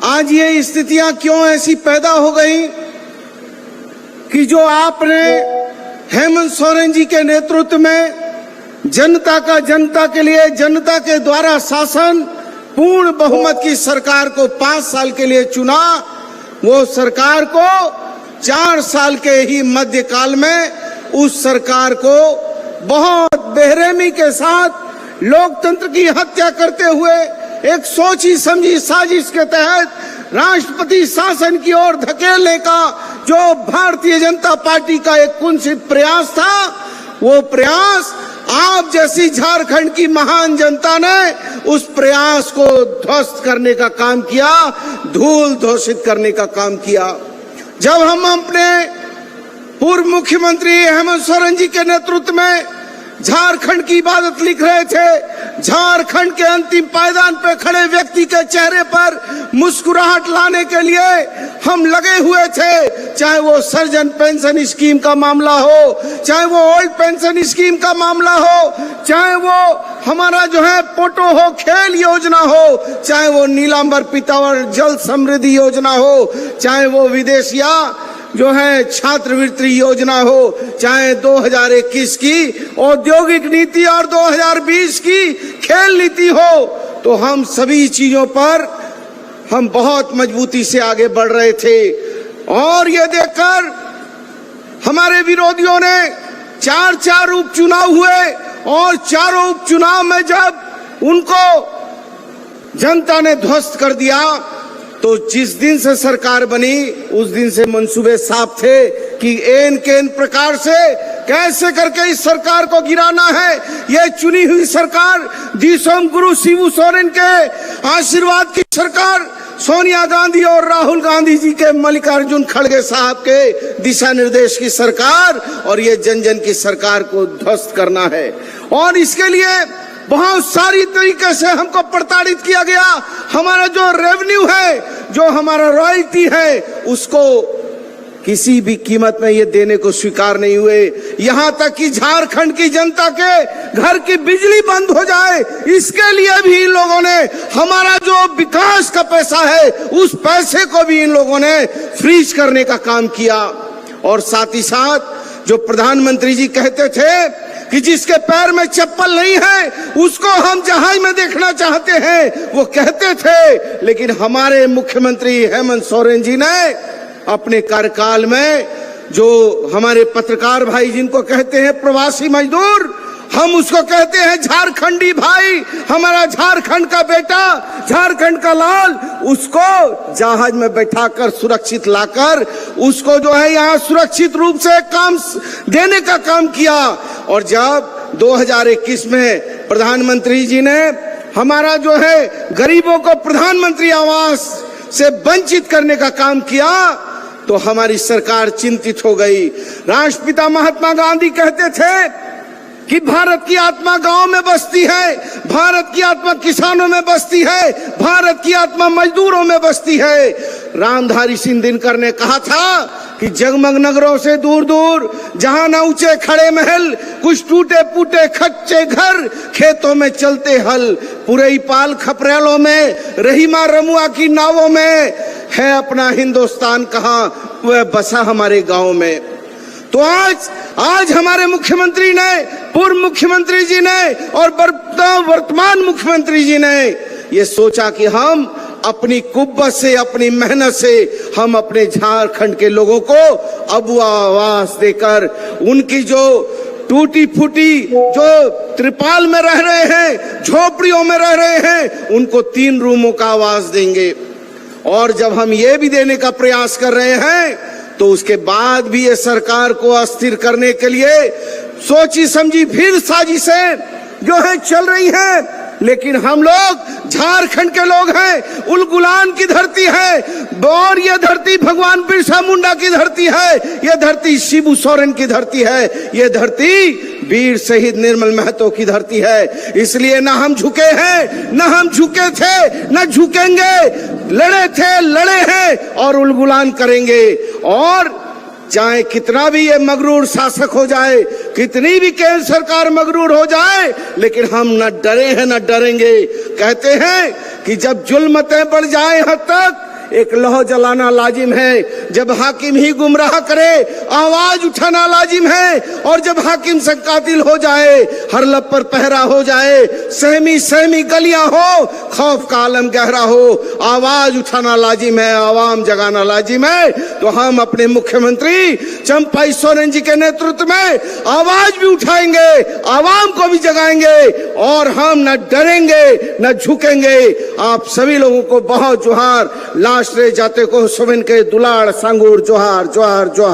आज ये स्थितियां क्यों ऐसी पैदा हो गई कि जो आपने हेमंत सोरेन जी के नेतृत्व में जनता के लिए जनता के द्वारा शासन पूर्ण बहुमत की सरकार को 5 साल के लिए चुना, वो सरकार को 4 साल के ही मध्यकाल में उस सरकार को बहुत बेरहमी के साथ लोकतंत्र की हत्या करते हुए एक सोची समझी साजिश के तहत राष्ट्रपति शासन की ओर धकेलने का जो भारतीय जनता पार्टी का एक कुत्सित प्रयास था, वो प्रयास आप जैसी झारखंड की महान जनता ने उस प्रयास को ध्वस्त करने का काम किया, धूल घोषित करने का काम किया। जब हम अपने पूर्व मुख्यमंत्री हेमंत सोरेन जी के नेतृत्व में झारखंड की इबादत लिख रहे थे, झारखंड के अंतिम पायदान पर खड़े व्यक्ति के चेहरे पर मुस्कुराहट लाने के लिए हम लगे हुए थे। चाहे वो सर्जन पेंशन स्कीम का मामला हो, चाहे वो ओल्ड पेंशन स्कीम का मामला हो, चाहे वो हमारा जो है पोटो हो खेल योजना हो, चाहे वो नीलांबर पितावर जल समृद्धि योजना हो, चाहे वो विदेशिया जो है छात्रवृत्ति योजना हो, चाहे 2021 की औद्योगिक नीति और 2020 की खेल नीति हो, तो हम सभी चीजों पर हम बहुत मजबूती से आगे बढ़ रहे थे। और ये देखकर हमारे विरोधियों ने 4 उपचुनाव हुए और चारों उपचुनाव में जब उनको जनता ने ध्वस्त कर दिया, तो जिस दिन से सरकार बनी उस दिन से मंसूबे साफ थे कि एन प्रकार से कैसे करके इस सरकार को गिराना है। ये चुनी हुई सरकार दिसोम गुरु शिबू सोरेन के आशीर्वाद की सरकार, सोनिया गांधी और राहुल गांधी जी के मल्लिकार्जुन खड़गे साहब के दिशा निर्देश की सरकार, और ये जन जन की सरकार को ध्वस्त करना है। और इसके लिए बहुत सारी तरीके से हमको प्रताड़ित किया गया। हमारा जो रेवेन्यू है, जो हमारा रॉयल्टी है, उसको किसी भी कीमत में ये देने को स्वीकार नहीं हुए। यहाँ तक कि झारखंड की जनता के घर की बिजली बंद हो जाए, इसके लिए भी इन लोगों ने हमारा जो विकास का पैसा है उस पैसे को भी इन लोगों ने फ्रीज करने का काम किया। और साथ ही साथ जो प्रधानमंत्री जी कहते थे कि जिसके पैर में चप्पल नहीं है उसको हम जहाज में देखना चाहते हैं, वो कहते थे। लेकिन हमारे मुख्यमंत्री हेमंत सोरेन जी ने अपने कार्यकाल में जो हमारे पत्रकार भाई जिनको कहते हैं प्रवासी मजदूर, हम उसको कहते हैं झारखंडी भाई, हमारा झारखंड का बेटा, झारखंड का लाल, उसको जहाज में बैठाकर सुरक्षित लाकर उसको जो है यहाँ सुरक्षित रूप से काम देने का काम किया। और जब 2021 में प्रधानमंत्री जी ने हमारा जो है गरीबों को प्रधानमंत्री आवास से वंचित करने का काम किया, तो हमारी सरकार चिंतित हो गई। राष्ट्रपिता महात्मा गांधी कहते थे कि भारत की आत्मा गांव में बसती है, भारत की आत्मा किसानों में बसती है, भारत की आत्मा मजदूरों में बसती है। रामधारी सिंह दिनकर ने कहा था कि जगमग नगरों से दूर दूर जहां न ऊंचे खड़े महल, कुछ टूटे फूटे कच्चे घर, खेतों में चलते हल, पुरई पाल खपरेलों में, रहीमा रमुआ की नावों में, है अपना हिंदुस्तान कहाँ, वह बसा हमारे गांव में। तो आज हमारे मुख्यमंत्री ने, पूर्व मुख्यमंत्री जी ने और वर्तमान मुख्यमंत्री जी ने ये सोचा कि हम अपनी कुव्वत से, अपनी मेहनत से हम अपने झारखंड के लोगों को अब आवास देकर उनकी जो टूटी फूटी जो त्रिपाल में रह रहे हैं, झोपड़ियों में रह रहे हैं, उनको 3 रूमों का आवास देंगे। और जब हम ये भी देने का प्रयास कर रहे हैं, तो उसके बाद भी ये सरकार को अस्थिर करने के लिए सोची समझी फिर साजिशें जो है चल रही हैं। लेकिन हम लोग झारखंड के लोग हैं, उलगुलान की धरती है, और ये धरती भगवान बिरसा मुंडा की धरती है, ये धरती शिबू सोरेन की धरती है, ये धरती वीर शहीद निर्मल महतो की धरती है। इसलिए ना हम झुके हैं, ना हम झुके थे, ना झुकेंगे। लड़े थे, लड़े हैं और उलगुलान करेंगे। और चाहे कितना भी ये मगरूर शासक हो जाए, कितनी भी केंद्र सरकार मगरूर हो जाए, लेकिन हम न डरे हैं न डरेंगे। कहते हैं कि जब जुल्मतें बढ़ जाए हद तक एक लौह जलाना लाजिम है। जब हाकिम ही गुमराह करे आवाज उठाना लाजिम है, और जब हाकिम से कातिल हो जाए, हर लब पर पहरा हो जाए, सहमी सहमी गलियां हो, खौफ का आलम गहरा हो, आवाज उठाना लाजिम है, आवाम जगाना लाजिम है। तो हम अपने मुख्यमंत्री चंपाई सोरेन जी के नेतृत्व में आवाज भी उठाएंगे, आवाम को भी जगाएंगे, और हम न डरेंगे न झुकेंगे। आप सभी लोगों को बहुत जोहार। लास्ट रे जाते को सुमिन के दुलाड़ सांगूर जोहार जोहार जोहार।